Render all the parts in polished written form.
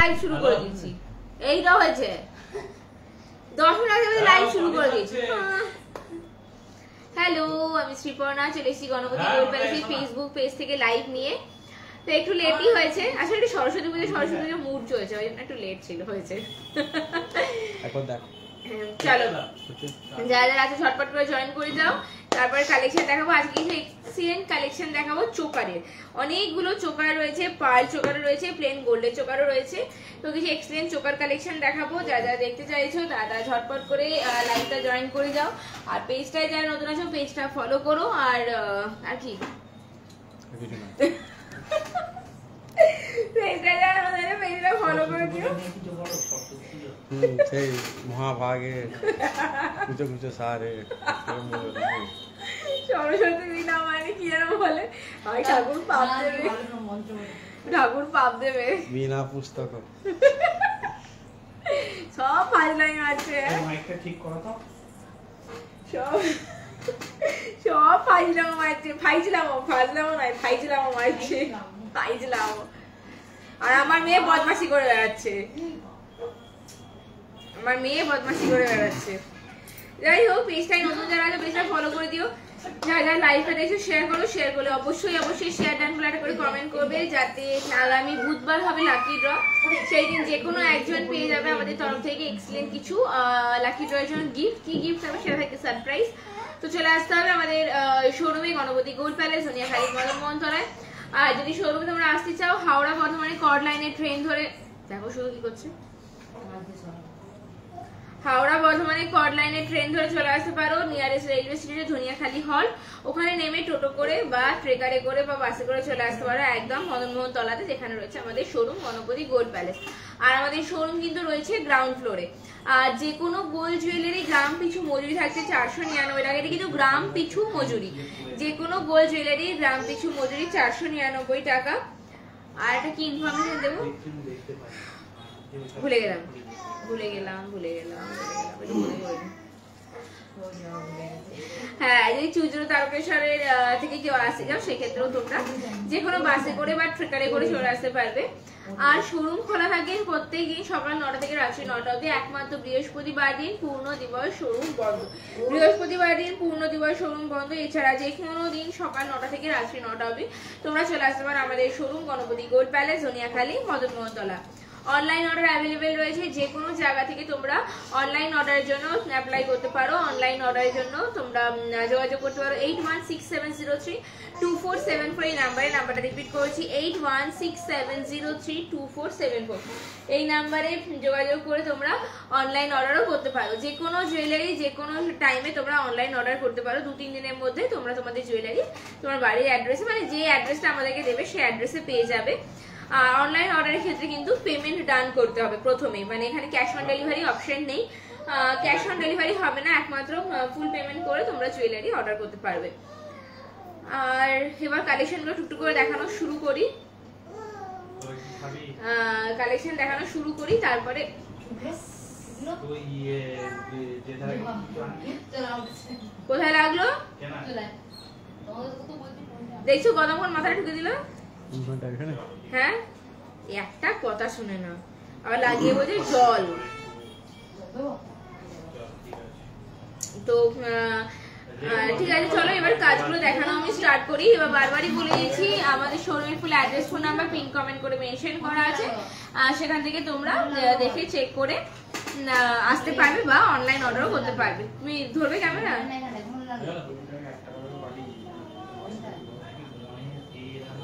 Live শুরু করে দিয়েছি। এইটাও হয়েছে 10 মিনিট আগে লাইভ শুরু করে দিয়েছি। হ্যালো, আমি শ্রীপর্ণা, চলে এসেছি গণপতি গোল্ড প্যালেসের ফেসবুক পেজ থেকে লাইভ নিয়ে। তো একটু লেটই হয়েছে, আসলে একটু সরস্বতী পুজো মুড চলছে, ওই জন্য একটু লেট ছিল হয়েছে। এখন দেখো চলো যারা যারা আছে ঝটপট করে জয়েন করে যাও। তারপরে কালেকশন দেখাবো, আজকে কিছু এক্সিলেন্ট কালেকশন দেখাবো চোকারের। অনেকগুলো চোকার রয়েছে, পার্ল চোকারও রয়েছে, প্লেন গোল্ডের চোকারও রয়েছে। তো কিছু এক্সিলেন্ট চোকার কালেকশন দেখাবো, যারা যারা দেখতে চাইছো তারা ঝটপট করে লাইভটা জয়েন করে যাও। আর পেজটায় যারা নতুন আছো পেজটা ফলো করো। আর কি পেজটা যারা নতুন আছো পেজটা ফলো করে দিও। সেই মহাভাগে কুচো কুচো সারে সরস্বতী বিনা মানে কি যেন বলে, হয় ঠাকুর পাপ দেবে, ঠাকুর পাপ দেবে বিনা পুস্তক সব ফাজলাই আছে। মাইকটা ঠিক করো তো, সব ফাজলাম মারছে, ফাইজলাম নয় ফাইজলাম মারছে, ফাইজলাম। আর আমার মেয়ে বদমাশি করে বেড়াচ্ছে, যাই হোক পেজটাই নতুন যারা আছে পেজটা ফলো করে দিও। যারা যারা লাইভটা দেখছো শেয়ার করো, অবশ্যই শেয়ার ডান করে কমেন্ট করবে, যাতে আগামী বুধবার হবে লাকি ড্র। সেই দিন যে কোনো একজন পেয়ে যাবে আমাদের তরফ থেকে এক্সিলেন্ট কিছু লাকি ড্রয়ের জন্য গিফট। কি গিফট হবে সেটা থেকে সারপ্রাইজ। তো চলে আসতে হবে আমাদের শোরুমে, গণপতি গোল্ড প্যালেস, ধনিয়াখালী মদন মোহনতলায়। আর যদি শোরুমে তোমরা আসতে চাও হাওড়া বর্ধমানে কর্ড লাইনের ট্রেন ধরে, দেখো শুধু কি করছে, হাওড়া বর্ধমানে কর্ড লাইনের ট্রেন ধরে চলে আসতে পারো। নিয়ারেস্ট রেলওয়ে স্টেশনে ধনিয়াখালী হল, ওখানে নেমে টোটো করে বা ট্রেকারে করে বা বাসে করে চলে আসতে পারো একদম মদন মোহন তলাতে, যেখানে রয়েছে আমাদের শোরুম গণপতি গোল্ড প্যালেস। আর আমাদের শোরুম কিন্তু রয়েছে গ্রাউন্ড ফ্লোরে। আর যে কোনো গোল্ড জুয়েলারি গ্রাম পিছু মজুরি থাকছে 499 টাকা, এটা কিন্তু গ্রাম পিছু মজুরি। যে কোনো গোল্ড জুয়েলারি গ্রাম পিছু মজুরি 499 টাকা। আর এটা কি ইনফরমেশন দেবো, ভুলে গেলাম। হ্যাঁ, যদি চুচুড়ো তারকেশ্বরের থেকে কেউ আসতে যাও সেক্ষেত্রেও তোমরা যে কোনো বাসে করে বা ট্রেকারে করে চলে আসতে পারবে। আর শোরুম খোলা থাকে প্রত্যেকদিন সকাল 9টা থেকে রাত্রি 9টা অবধি, একমাত্র বৃহস্পতিবার দিন পূর্ণ দিবস শোরুম বন্ধ। এছাড়া যে কোনো দিন সকাল 9টা থেকে রাত্রি 9টা অবধি তোমরা চলে আসতে পারো আমাদের showroom Ganapati gold palace, Dhaniakhali Madan Mohantala. Online order available রয়েছে, যে কোনো জায়গা থেকে তোমরা অনলাইন অর্ডারের জন্য অ্যাপ্লাই করতে পারো। অনলাইন অর্ডারের জন্য তোমরা যোগাযোগ করতে পারো 8167032474 এই নাম্বারটা রিপিট করছি, 8167032474। এই নাম্বারে যোগাযোগ করে তোমরা অনলাইন অর্ডারও করতে পারো। যে কোনো জুয়েলারি যে কোনো টাইমে তোমরা অনলাইন অর্ডার করতে পারো। 2-3 দিনের মধ্যে তোমরা তোমাদের জুয়েলারি তোমার বাড়ির অ্যাড্রেসে, মানে যে অ্যাড্রেসটা আমাদেরকে দেবে সেই অ্যাড্রেসে পেয়ে যাবে। আর অনলাইন অর্ডারের ক্ষেত্রে কিন্তু পেমেন্ট ডান করতে হবে প্রথমেই, মানে এখানে ক্যাশ অন ডেলিভারি অপশন নেই। ক্যাশ অন ডেলিভারি হবে না, একমাত্র ফুল পেমেন্ট করে তোমরা জুয়েলারি অর্ডার করতে পারবে। আর এবার কালেকশনগুলো টুকটুক করে দেখানো শুরু করি, তারপরে কোথায় লাগলো দেখছো, কতক্ষণ মাথায় ঢুকে দিল। হ্যাঁ, একটা কথা শুনে না, আবার লাগিয়ে বোঝে জল। তো ঠিক আছে, চলো এবার কাজগুলো দেখানো আমি স্টার্ট করি। এবার বারবারই বলে দিচ্ছি আমাদের শোরুমের full address, phone number pin comment করে মেনশন করা আছে, সেখান থেকে তোমরা দেখে চেক করে আসতে পারবে বা অনলাইন অর্ডারও করতে পারবে। তুমি ধরবে ক্যামেরা,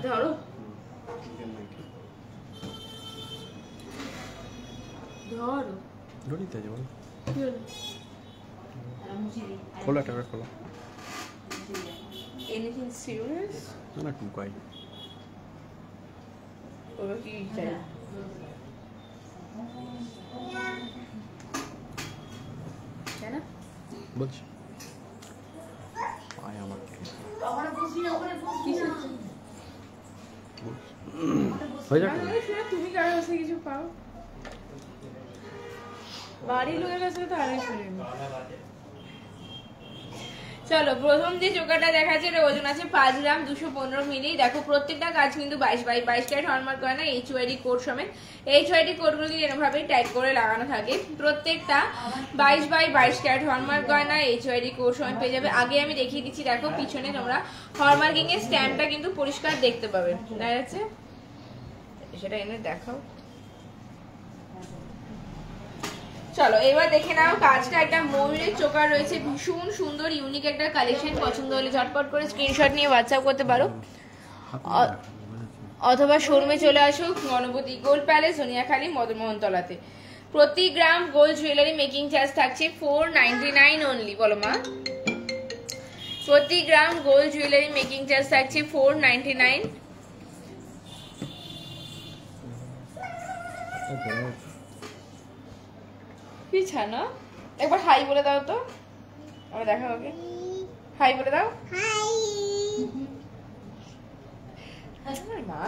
ধরো খোলা টাকা খোলা। Anything serious? না টুকাই। ওরা কি চাই? কেন? বলছি। আয় আমার। ওখানে বসি না, ওখানে বসি না। হয়ে যাবে। তুমি কারো কাছে কিছু পাও? বাড়ির লোকের কাছে তো আরে শুনি। চলো প্রথম যে চোকাটা দেখাচ্ছে এটা ওজন আছে 5 গ্রাম 215 মিলি। দেখো প্রত্যেকটা কাজ কিন্তু 22 ক্যারেট হলমার্ক করে না, HYD কোড সমেত। HYD কোডগুলো কিন্তু এরকমভাবে ট্যাগ করে লাগানো থাকে, প্রত্যেকটা 22 ক্যারেট হলমার্ক করে না, HYD কোড সমেত পেয়ে যাবে। আগে আমি দেখিয়ে দিচ্ছি, দেখো পিছনে তোমরা হলমার্কিং এর স্ট্যাম্পটা কিন্তু পরিষ্কার দেখতে পাবে, দেখা যাচ্ছে? সেটা এনে দেখাও। চলো এবার দেখে নাও কাজটা। একটা ময়ূরের চোকার রয়েছে, ভীষণ সুন্দর ইউনিক একটা কালেকশন। পছন্দ হলে ঝটপট করে স্ক্রিনশট নিয়ে হোয়াটসঅ্যাপ করতে পারো, অথবা শোরুমে চলে আসো গণপতি গোল্ড প্যালেস, সোনিয়াখালী, মদনমোহনতলাতে। প্রতি গ্রাম গোল্ড জুয়েলারি মেকিং চার্জ থাকছে 499 অনলি। বলো মা। প্রতি গ্রাম গোল্ড জুয়েলারি মেকিং চার্জ থাকছে 499। কি ছানা, একবার হাই বলে দাও তো, আমরা দেখা হবে। হাই বলে দাও। মা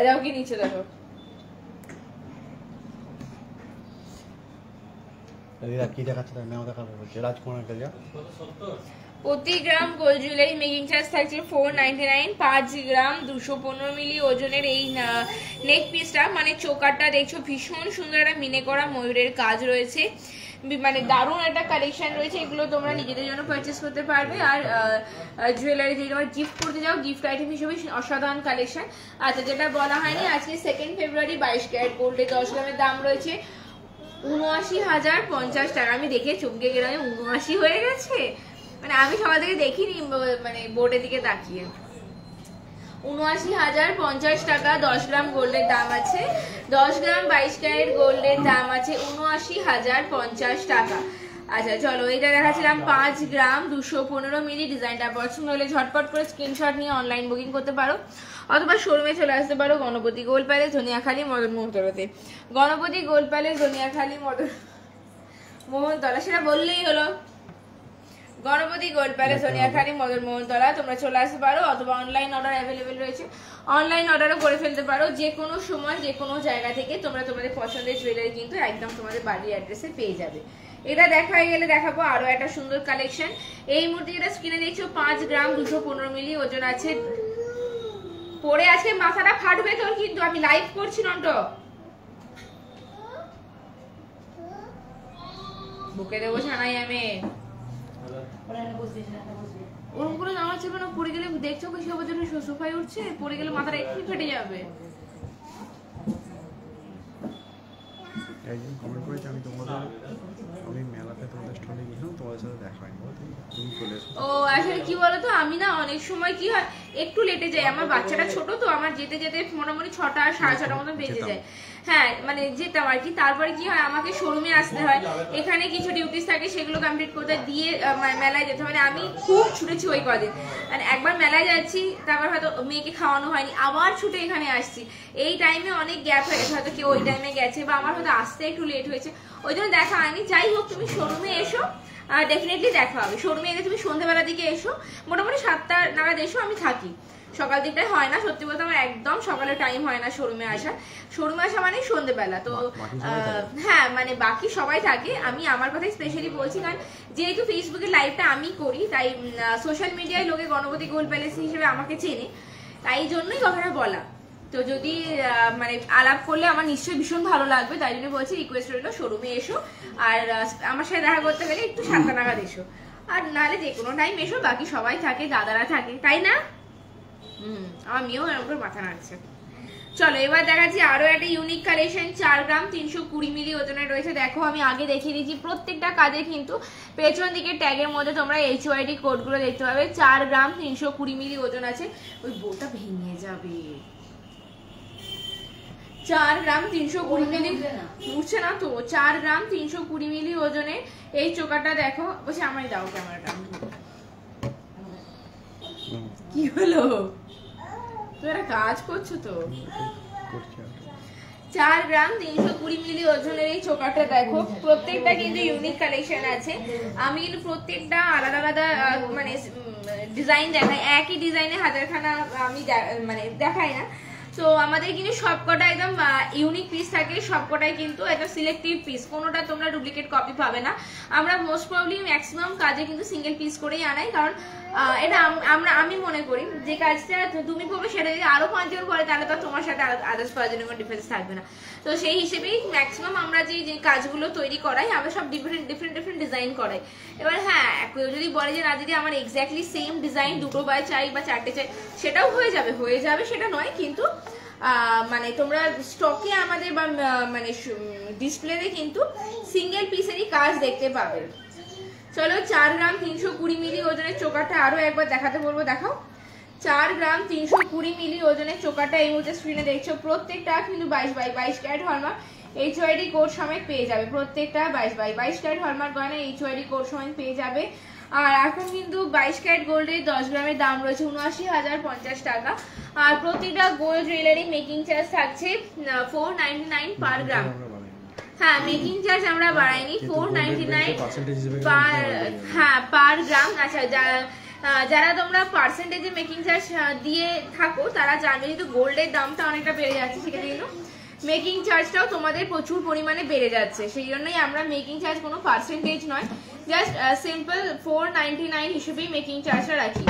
যাও কি নিচে দেখো। কি দেখাচ্ছে দেখাবো বলছে রাজকুমার কাজা। প্রতি গ্রাম গোল্ড জুয়েলারি মেকিং চার্জ থাকছে 499। 5 গ্রাম 215 মিলি ওজনের এই নেক পিসটা মানে চোকারটা দেখছো, ভীষণ সুন্দর একটা মিনে করা ময়ূরের কাজ রয়েছে, মানে দারুণ একটা কালেকশন রয়েছে। এগুলো তোমরা নিজেদের জন্য পারচেস করতে পারবে, আর জুয়েলারি যদি তোমরা গিফট করতে যাও গিফট আইটেম হিসেবে অসাধারণ কালেকশন। আচ্ছা যেটা বলা হয়নি, আজকে 2 ফেব্রুয়ারি 22 ক্যারেট গোল্ডে 10 গ্রামের দাম রয়েছে 79,050 টাকা। আমি দেখে চমকে গেলাম, 79 হয়ে গেছে, মানে আমি সকাল থেকে দেখিনি, মানে বোর্ডের দিকে তাকিয়ে। 79,050 টাকা 10 গ্রাম গোল্ডের দাম আছে। 10 গ্রাম 22 ক্যারেট গোল্ডের দাম আছে 79,050 টাকা। আচ্ছা চলো এটা দেখাচ্ছিলাম 5 গ্রাম 215 মিলি। ডিজাইনটা পছন্দ হলে ঝটপট করে স্ক্রিনশট নিয়ে অনলাইন বুকিং করতে পারো, অথবা শোরুমে চলে আসতে পারো গণপতি গোল্ড প্যালেস, সোনিয়াখালী, মদনমোহনতলাতে। গণপতি গোল্ড প্যালেস, সোনিয়াখালী, মদনমোহনতলা, সেটা বললেই হলো। গণপতি গোল্ড প্যালেস, সোনিয়াখালী, মদনমোহনতলা তোমরা চলে আসতে পারো, অথবা অনলাইন অর্ডার অ্যাভেলেবেল রয়েছে, অনলাইন অর্ডারও করে ফেলতে পারো। যে কোনো সময় যে কোনো জায়গা থেকে তোমরা তোমাদের পছন্দের জুয়েলারি কিন্তু একদম তোমাদের বাড়ির অ্যাড্রেসে পেয়ে যাবে। এটা দেখা হয়ে গেলে দেখাবো আরো একটা সুন্দর কালেকশন। এই মুহূর্তে যেটা স্ক্রিনে দেখছো 5 গ্রাম 215 মিলি ওজন আছে। পরে আজকে মাথাটা ফাটবে তোর, কিন্তু আমি লাইভ করছি নন্ট, বুকে দেবো ছানাই আমি। ওরকম করে নামা ছিল না, পড়ে গেলে দেখছো কি সবার জন্য সোফায় উঠছে, পড়ে গেলে মাথাটা একটু ফেটে যাবে। একদিন কমেন্ট করেছি আমি তোমাদের, আমি মেলাতে তোমাদের স্টলে গেছিলাম, তোমাদের সাথে দেখা হয়নি, তুমি চলে এসো। ও আসলে কি বলতো, আমি না অনেক সময় কি হয় একটু লেটে যাই, আমার বাচ্চাটা ছোট তো, আমার যেতে যেতে মোটামুটি 6টা 6:30 মতো বেজে যায়। হ্যাঁ মানে যেতাম আর কি। তারপরে কি হয় আমাকে শোরুমে আসতে হয়, এখানে কিছু ডিউটিস থাকে সেগুলো কমপ্লিট করতে দিয়ে মেলায় যেতে, মানে আমি খুব ছুটেছি ওই কদিন। মানে একবার মেলায় যাচ্ছি, তারপর হয়তো মেয়েকে খাওয়ানো হয়নি, আবার ছুটে এখানে আসছি, এই টাইমে অনেক গ্যাপ হয়ে গেছে, হয়তো কেউ ওই টাইমে গেছে বা আমার হয়তো আসতে একটু লেট হয়েছে, ওই জন্য দেখা হয়নি। যাই হোক তুমি শোরুমে এসো, ডেফিনেটলি দেখা হবে। শোরুমে এলে তুমি সন্ধ্যাবেলার দিকে এসো, মোটামুটি 7টা নাগাদ এসো, আমি থাকি। সকাল দিকটাই হয় না, সত্যি বলতে আমার একদম সকালে টাইম হয় না শোরুমে আসা। শোরুমে আসা মানে সন্ধ্যেবেলা তো, হ্যাঁ মানে বাকি সবাই থাকে, আমি আমার কথাই স্পেশালি বলছি, কারণ যেহেতু ফেসবুকের লাইভটা আমি করি, তাই সোশ্যাল মিডিয়ায় লোকে গণপতি গোল্ড প্যালেস হিসেবে আমাকে চেনে, তাই জন্যই কথাটা বলা। তো যদি মানে আলাপ করলে আমার নিশ্চয়ই ভীষণ ভালো লাগবে, তাই জন্য বলছি রিকোয়েস্ট রইলো শোরুমে এসো, আর আমার সাথে দেখা করতে গেলে একটু 7টা নাগাদ এসো, আর নাহলে যে কোনো টাইম এসো, বাকি সবাই থাকে, দাদারা থাকে, তাই না? আমার মেয়েও এর উপর মাথা নাড়ছে। চলো এবার দেখাচ্ছি আরো একটা ইউনিক কালেকশন। 4 গ্রাম 320 মিলি ওজনের রয়েছে। দেখো আমি আগে দেখিয়ে দিয়েছি, প্রত্যেকটা কাজে কিন্তু পেছন দিকে ট্যাগের মধ্যে তোমরা HYD কোডগুলো দেখতে পাবে। 4 গ্রাম 320 মিলি ওজন আছে। ওই বোটা ভেঙে যাবে। 4 গ্রাম 320 মিলি উঠছে না তো, 4 গ্রাম 320 মিলি ওজনে এই চোকাটা দেখো। বলছি আমায় দাও ক্যামেরাটা। কি হলো, তোরা কাজ করছো তো? 4 গ্রাম 320 মিলি ওজনের এই চোকাটা দেখো, প্রত্যেকটা কিন্তু ইউনিক কালেকশন আছে। আমি কিন্তু প্রত্যেকটা আলাদা আলাদা মানে ডিজাইন দেখাই, একই ডিজাইনে হাজারখানা আমি মানে দেখাই না। তো আমাদের কিন্তু সবকটা একদম ইউনিক পিস থাকে, সবকটাই কিন্তু একদম সিলেক্টিভ পিস, কোনোটা তোমরা ডুপ্লিকেট কপি পাবে না। আমরা মোস্ট প্রবলি ম্যাক্সিমাম কাজে কিন্তু সিঙ্গেল পিস করেই আনাই, কারণ এটা আমি মনে করি যে কাজটা তুমি পড়বে সেটা যদি আরো 5 জন পরে তাহলে তো তোমার সাথে আদার্স পাওয়ার কোনো ডিফারেন্স থাকবে না। তো সেই হিসেবেই ম্যাক্সিমাম আমরা যে কাজগুলো তৈরি করাই আমরা সব ডিফারেন্ট ডিজাইন করাই। এবার হ্যাঁ, কেউ যদি বলে যে না দিদি আমার এক্স্যাক্টলি সেম ডিজাইন দুটো বা চাই বা চারটে চাই, সেটাও হয়ে যাবে সেটা নয়, কিন্তু মানে তোমরা স্টকে আমাদের বা মানে ডিসপ্লেতে কিন্তু সিঙ্গেল পিসেরই কাজ দেখতে পাবে। চলো 4 গ্রাম 320 মিলি ওজনের চোকারটা আরো একবার দেখাতে বলবো, দেখাও। 4 গ্রাম 320 মিলি ওজনের চোকারটা এই মুহূর্তে স্ক্রিনে দেখছো, প্রত্যেকটা কিন্তু 22x22 carat hallmark HYD code সমেত পেয়ে যাবে, প্রত্যেকটা 22x22 ক্যারেট হলমার্ক গয়না HYD কোড সমেত পেয়ে যাবে। আর এখন কিন্তু 22 ক্যারেট গোল্ডের 10 গ্রামের দাম রয়েছে ৭৯,০৫০ টাকা। আর প্রতিটা গোল্ড জুয়েলারি মেকিং চার্জ থাকছে 499 পার গ্রাম। হ্যাঁ, মেকিং চার্জ আমরা বাড়াইনি, 499 পার গ্রাম। আচ্ছা, যারা তোমরা পার্সেন্টেজে মেকিং চার্জ দিয়ে থাকো তারা জানবে, যেহেতু গোল্ডের দামটা অনেকটা বেড়ে যাচ্ছে সেক্ষেত্রে কিন্তু মেকিং চার্জটাও তোমাদের প্রচুর পরিমাণে বেড়ে যাচ্ছে, সেই জন্যই আমরা মেকিং চার্জ কোনো পার্সেন্টেজ নয়, জাস্ট সিম্পল 499 হিসেবেই মেকিং চার্জটা রাখি,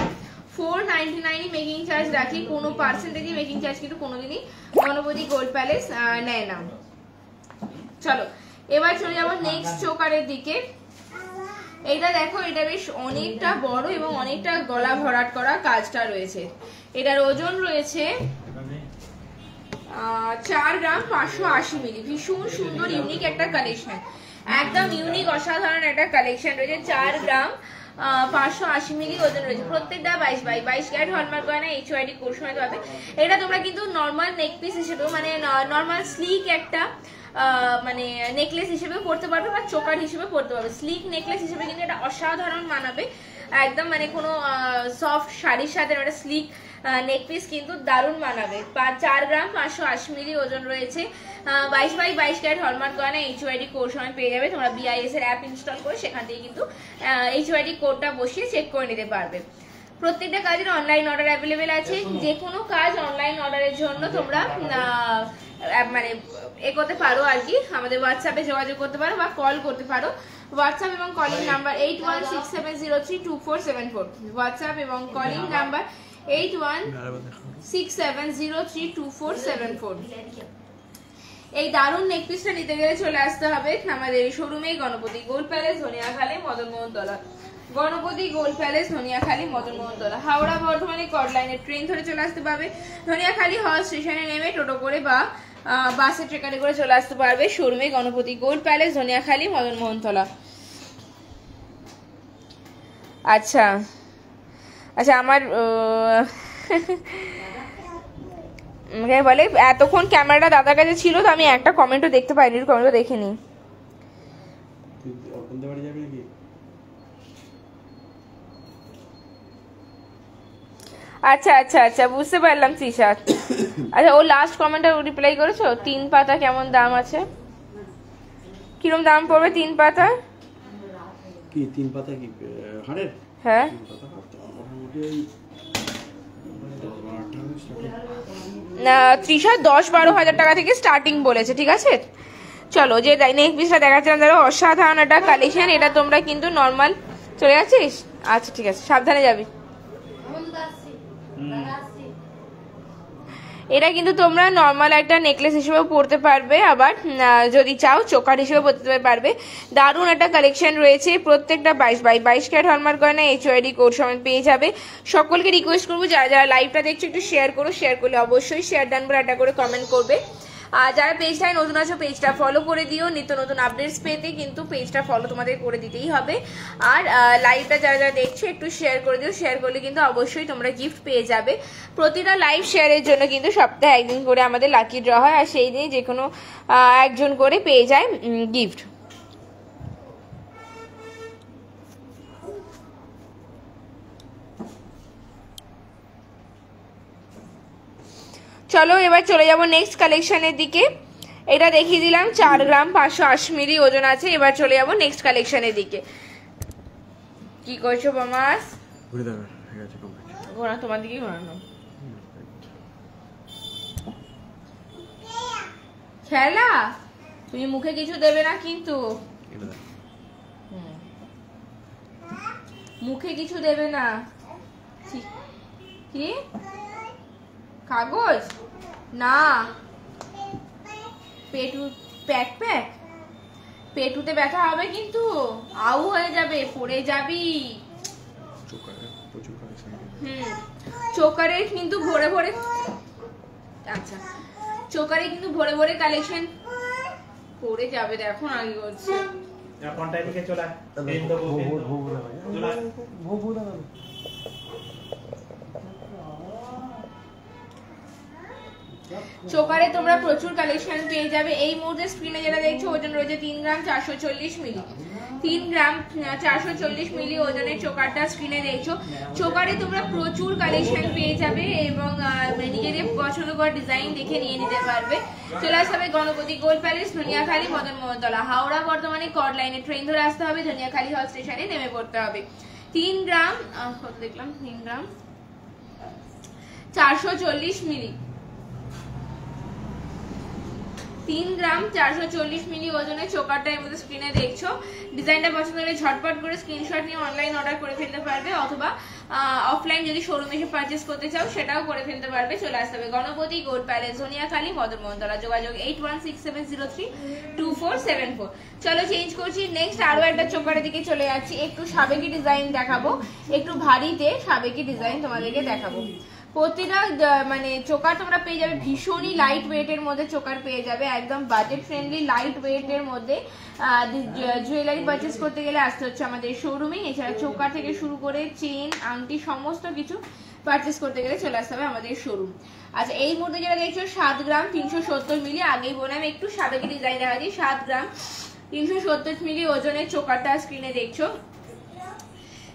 499 মেকিং চার্জ রাখি, কোনো পার্সেন্টেজে মেকিং চার্জ কিন্তু কোনোদিনই গণপতি গোল্ড প্যালেস নেয় না। চলো এবার চলে যাবো নেক্সট চোকারের দিকে। এটা দেখো, এটা বেশ অনেকটা বড় এবং অনেকটা গলা ভরাট করা কাজটা রয়েছে। এটার ওজন রয়েছে 4 গ্রাম 580 মিলি। ভীষণ সুন্দর ইউনিক একটা কালেকশন, একদম ইউনিক অসাধারণ একটা কালেকশন রয়েছে। 4 গ্রাম 580 মিলি ওজন রয়েছে, প্রত্যেকটা 22x22 ক্যারেট হলমার্ক গয়না HYD কোড সমেত পাবে। এটা তোমরা কিন্তু নর্মাল নেক পিস হিসেবেও, মানে নর্মাল স্লিক একটা মানে নেকলেস হিসেবে পড়তে পারবে বা চোকার হিসেবে পড়তে পারবে। স্লিক নেকলেস হিসেবে কিন্তু এটা অসাধারণ মানাবে, একদম মানে কোনো সফট শাড়ির সাথে একটা স্লিক নেক পিস কিন্তু দারুণ মানাবে। 4 গ্রাম 580 মিলি ওজন রয়েছে, 22x22 ক্যারেট হলমার্ক গয়না HYD কোড সমেত পেয়ে যাবে। তোমরা BIS এর অ্যাপ ইনস্টল করে সেখান থেকে কিন্তু HYD কোডটা বসিয়ে চেক করে নিতে পারবে। প্রত্যেকটা কাজের অনলাইন অর্ডার অ্যাভেলেবেল আছে, যে কোনো কাজ অনলাইন অর্ডারের জন্য তোমরা মানে করতে পারো আর কি, আমাদের হোয়াটসঅ্যাপে যোগাযোগ করতে পারো বা কল করতে পারো। হোয়াটসঅ্যাপ এবং কলিং নাম্বার 8167032474, হোয়াটসঅ্যাপ এবং কলিং নাম্বার 8167032474। এই দারুণ নেক পিসটা নিতে গেলে চলে আসতে হবে আমাদের এই শোরুমে, Ganapati gold palace, Dhaniakhali, Madanmohantala. Ganapati gold palace, Dhaniakhali, Madanmohantala. Howrah বর্ধমানে কট লাইনের ট্রেন ধরে চলে আসতে পারবে, ধনিয়াখালী হল স্টেশনে নেমে টোটো করে বা বাসে ট্রেকারে করে চলে আসতে পারবে শোরুমে, গণপতি গোল্ড প্যালেস, ধনিয়াখালী, মদনমোহনতলা। আচ্ছা আচ্ছা, আমার বলে এতক্ষণ ক্যামেরাটা দাদার কাছে ছিল তো আমি একটা কমেন্টও দেখতে পাইনি, কমেন্টও দেখিনি। আচ্ছা আচ্ছা আচ্ছা, বুঝতে পারলাম তৃষা। আচ্ছা, ও লাস্ট কমেন্টটা রিপ্লাই করেছো? 3 পাতা কেমন দাম আছে, কিরকম দাম পড়বে 3 পাতা? কি 3 পাতা কি হাড়ের? হ্যাঁ, তৃষা 10-12 হাজার টাকা থেকে স্টার্টিং বলেছে, ঠিক আছে। চলো, যে নেক পিসটা দেখাচ্ছিলাম ধরো, অসাধারণ একটা কালেকশন। এটা তোমরা কিন্তু নর্মাল চলে যাচ্ছিস, আচ্ছা ঠিক আছে, সাবধানে যাবি। এটা কিন্তু তোমরা নর্মাল একটা নেকলেস হিসেবেও পরতে পারবে, আবার যদি চাও চোকার হিসেবে পরতে পারবে। দারুণ একটা কালেকশন রয়েছে, প্রত্যেকটা 22x22 ক্যারেট হলমার্ক গয়না HYD কোড সমেত পেয়ে যাবে। সকলকে রিকোয়েস্ট করবো যারা যারা লাইভটা দেখছো একটু শেয়ার করো, শেয়ার করলে অবশ্যই শেয়ার ডান করে একটা করে কমেন্ট করবে। আর যারা পেজটায় নতুন আছো পেজটা ফলো করে দিও, নিত্য নতুন আপডেটস পেতে কিন্তু পেজটা ফলো তোমাদের করে দিতেই হবে। আর লাইভটা যারা যারা দেখছো একটু শেয়ার করে দিও, শেয়ার করলে কিন্তু অবশ্যই তোমরা গিফট পেয়ে যাবে। প্রতিটা লাইভ শেয়ারের জন্য কিন্তু সপ্তাহে একদিন করে আমাদের লাকি ড্র হয়, আর সেই দিনে যে কোনো একজন করে পেয়ে যায় গিফট। চলো এবার চলে যাব নেক্সট কালেকশনের দিকে। এটা দেখিয়ে দিলাম 4 গ্রাম 580 মিলি ওজন আছে। এবার চলে যাব নেক্সট কালেকশনের দিকে। কি করছো বামাস? ঘোরা তোমার দিকেই ঘোরানো। খেলা তুমি মুখে কিছু দেবে না কিন্তু, মুখে কিছু দেবে না। কি কাগজ না, পেটু প্যাক প্যাক, পেটুতে ব্যথা হবে কিন্তু, আউ হয়ে যাবে, পড়ে যাবি। চোকারে কিন্তু ভরে ভরে, আচ্ছা চোকারে কিন্তু ভরে ভরে কালেকশন পড়ে যাবে, দেখো না কি করছে। চোকারে তোমরা প্রচুর কালেকশন পেয়ে যাবে। এই মুহূর্তে স্ক্রিনে যেটা দেখছো ওজন রয়েছে 3 গ্রাম 440 মিলি, 3 গ্রাম 440 মিলি ওজনের চোকারটা স্ক্রিনে দেখছো। চোকারে তোমরা প্রচুর কালেকশন পেয়ে যাবে এবং নিজেদের পছন্দ করা ডিজাইন দেখে নিয়ে নিতে পারবে। চলে আসতে হবে গণপতি গোল্ড প্যালেস, ধনিয়াখালী, মদন মোহনতলা, হাওড়া বর্ধমানে কর্ড লাইনে ট্রেন ধরে আসতে হবে, ধনিয়াখালী হল স্টেশনে নেমে পড়তে হবে। 3 গ্রাম কত দেখলাম, 3 গ্রাম 440 মিলি, 3 গ্রাম 440 মিলি ওজনের চোকারটা এর মধ্যে স্ক্রিনে দেখছো। ডিজাইনটা পছন্দ হলে ঝটপট করে স্ক্রিনশট নিয়ে অনলাইন অর্ডার করে ফেলতে পারবে, অথবা অফলাইন যদি শোরুমে এসে পারচেজ করতে চাও সেটাও করে ফেলতে পারবে। চলে আসতে হবে গণপতি গোল্ড প্যালেস, ধনিয়াখালী, মদন মোহনতলা, যোগাযোগ 8167032474। চলো চেঞ্জ করছি, নেক্সট আরো একটা চোকারের দিকে চলে যাচ্ছি। একটু সাবেকি ডিজাইন দেখাবো, একটু ভারীতে সাবেকি ডিজাইন তোমাদেরকে দেখাবো। প্রতিটা মানে চোকার তোমরা পেয়ে যাবে ভীষণই লাইট ওয়েটের মধ্যে, চোকার পেয়ে যাবে একদম বাজেট ফ্রেন্ডলি লাইট ওয়েটের মধ্যে। জুয়েলারি পারচেস করতে গেলে আসতে হচ্ছে আমাদের শোরুমে। এছাড়া চোকার থেকে শুরু করে চেন, আংটি সমস্ত কিছু পারচেস করতে গেলে চলে আসতে হবে আমাদের শোরুম। আচ্ছা এই মুহূর্তে যেটা দেখছো 7 গ্রাম 370 মিলি, আগেই বললাম একটু সাবেকি ডিজাইন দেখা দিই। 7 গ্রাম 370 মিলি ওজনের চোকারটা স্ক্রিনে দেখছো।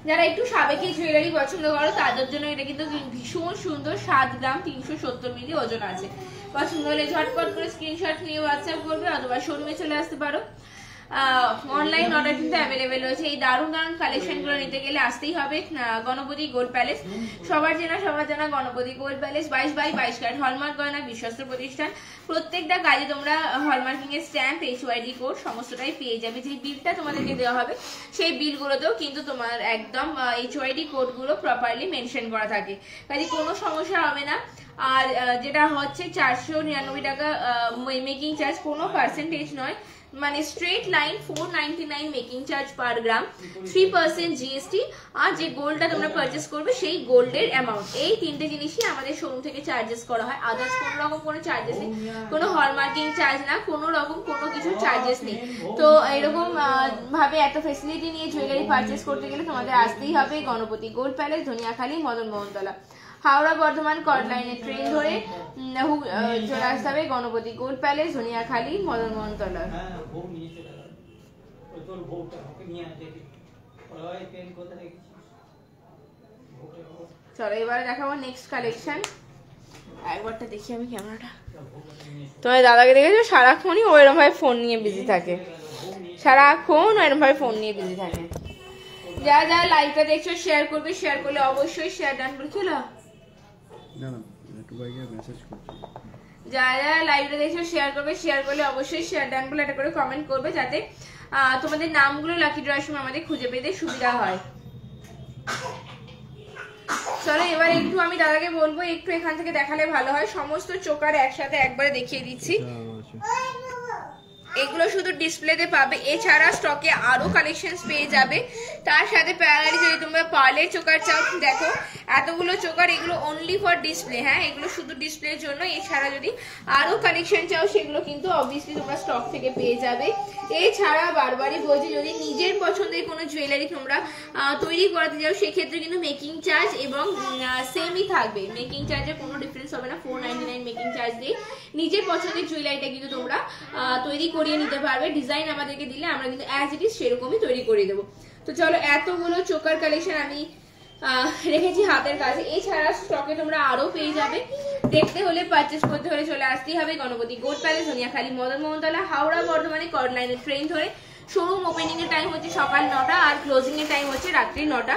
যারা একটু সাবেকি জুয়েলারি পছন্দ করো তাদের জন্য এটা কিন্তু ভীষণ সুন্দর। 7 গ্রাম 370 মিলি ওজন আছে। পছন্দ হলে ঝটপট করে স্ক্রিনশট নিয়ে হোয়াটসঅ্যাপ করবে, অথবা শোরুমে চলে আসতে পারো। অনলাইন অর্ডার কিন্তু অ্যাভেলেবেল রয়েছে। এই দারুণ দারুণ কালেকশনগুলো নিতে গেলে আসতেই হবে গণপতি গোল্ড প্যালেস। সবার জানা Ganapati gold palace 22/22 carat hallmark গয়না বিশ্বস্ত প্রতিষ্ঠান। প্রত্যেকটা কাজে তোমরা হলমার্কিং এর স্ট্যাম্প, HYD কোড সমস্তটাই পেয়ে যাবে। যে বিলটা তোমাদেরকে দেওয়া হবে সেই বিলগুলোতেও কিন্তু তোমার একদম HYD কোডগুলো প্রপারলি মেনশন করা থাকে, কাজে কোনো সমস্যা হবে না। আর যেটা হচ্ছে 499 টাকা মেকিং চার্জ, কোনো পার্সেন্টেজ নয়, মানে straight line 499 making charge per gram, 3% GST। আর যে গোল্ডটা তোমরা পারচেস করবে সেই গোল্ডের অ্যামাউন্ট, এই তিনটে জিনিসই আমাদের শোরুম থেকে চার্জেস করা হয়। আদার্স কোনো রকম কোনো চার্জেস নেই, কোনো হলমার্কিং চার্জ না, কোনো রকম কোনো কিছু চার্জেস নেই। তো এরকম ভাবে এত ফেসিলিটি নিয়ে জুয়েলারি পারচেস করতে গেলে তোমাদের আসতেই হবে Ganapati gold palace, Dhaniakhali, Madan Mohantala, Howrah Bardhaman chord লাইনে ট্রেন ধরে চলে আসতে হবে গণপতি গোল্ড প্যালেস, ধনিয়াখালী, মদন মোহনতলা। চলো এবারে দেখাবো নেক্সট কালেকশন। একবারটা দেখি আমি ক্যামেরাটা। তোমার দাদাকে দেখেছো সারাক্ষণই ও এরকম ভাবে ফোন নিয়ে বিজি থাকে, সারাক্ষণ এরকম ভাবে ফোন নিয়ে বিজি থাকে। যারা যারা লাইভটা দেখছো শেয়ার করবে, শেয়ার করলে অবশ্যই শেয়ার ডান করে চলো। যারা লাইভটা দেখছো শেয়ার করবে, শেয়ার করলে অবশ্যই শেয়ার ডান বলে একটা করে কমেন্ট করবে, যাতে তোমাদের নামগুলো লাকি ড্রয়ের সময় আমাদের খুঁজে পেতে সুবিধা হয়। চলো এবার একটু আমি দাদাকে বলবো একটু এখান থেকে দেখালে ভালো হয়। সমস্ত চোকার একসাথে একবারে দেখিয়ে দিচ্ছি। এগুলো শুধু ডিসপ্লেতে পাবে, এছাড়া স্টকে আরো কালেকশনস পেয়ে যাবে। তার সাথে প্যারালালি যদি তোমরা পার্লের চোকার চাও, দেখো এতগুলো চোকার, এগুলো অনলি ফর ডিসপ্লে, হ্যাঁ এগুলো শুধু ডিসপ্লের জন্য। এছাড়া যদি আরো কালেকশন চাও সেগুলো কিন্তু অবভিয়াসলি তোমরা স্টক থেকে পেয়ে যাবে। এছাড়া বারবারই বলছি, যদি নিজের পছন্দের কোনো জুয়েলারি তোমরা তৈরি করাতে যাও সেক্ষেত্রে কিন্তু মেকিং চার্জ এবং সেমই থাকবে, মেকিং চার্জে কোনো ডিফারেন্স হবে না। 499 মেকিং চার্জ দিয়ে নিজের পছন্দের জুয়েলারিটা কিন্তু তোমরা তৈরি করিয়ে নিতে পারবে। ডিজাইন আমাদেরকে দিলে আমরা কিন্তু অ্যাজ ইট ইজ সেরকমই তৈরি করে দেবো। তো চলো এতগুলো চোকার কালেকশন আমি রেখেছি হাতের কাছে। এছাড়া স্টকে তোমরা আরো পেয়ে যাবে। দেখতে হলে পারচেস করতে হলে চলে আসতেই হবে গণপতি গোল্ড প্যালেস, ধনিয়াখালী, মদন মোহনতলা, হাওড়া বর্ধমানে কর্ড লাইনে ট্রেন ধরে। শোরুম ওপেনিং এর টাইম হচ্ছে সকাল 9টা আর ক্লোজিং এর টাইম হচ্ছে রাত্রি 9টা।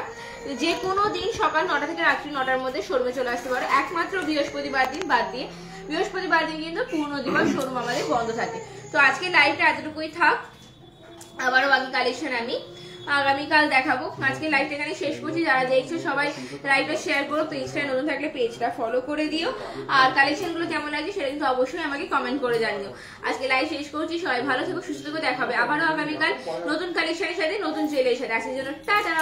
যে কোনো দিন সকাল 9টা থেকে রাত্রি 9টার মধ্যে শোরুমে চলে আসতে পারো, একমাত্র বৃহস্পতিবার দিন বাদ দিয়ে বৃহস্পতিবার দিন কিন্তু পূর্ণ দিবস শোরুম আমাদের বন্ধ থাকে। তো আজকে লাইভটা এতটুকুই থাক, আবারও বাকি কালেকশন আমি আগামীকাল দেখাবো। আজকে লাইভটা এখানে শেষ করছি। যারা দেখছো সবাই লাইভটা শেয়ার করো, পেজটা নতুন থাকলে পেজটা ফলো করে দিও, আর কালেকশনগুলো কেমন লাগছে সেটা কিন্তু অবশ্যই আমাকে কমেন্ট করে জানিও। আজকে লাইভ শেষ করছি, সবাই ভালো থেকো, সুস্থ থেকো, দেখাবে আবারও আগামীকাল নতুন কালেকশনের সাথে, নতুন জুয়েলারির সাথে। আজকের জন্য টাটা।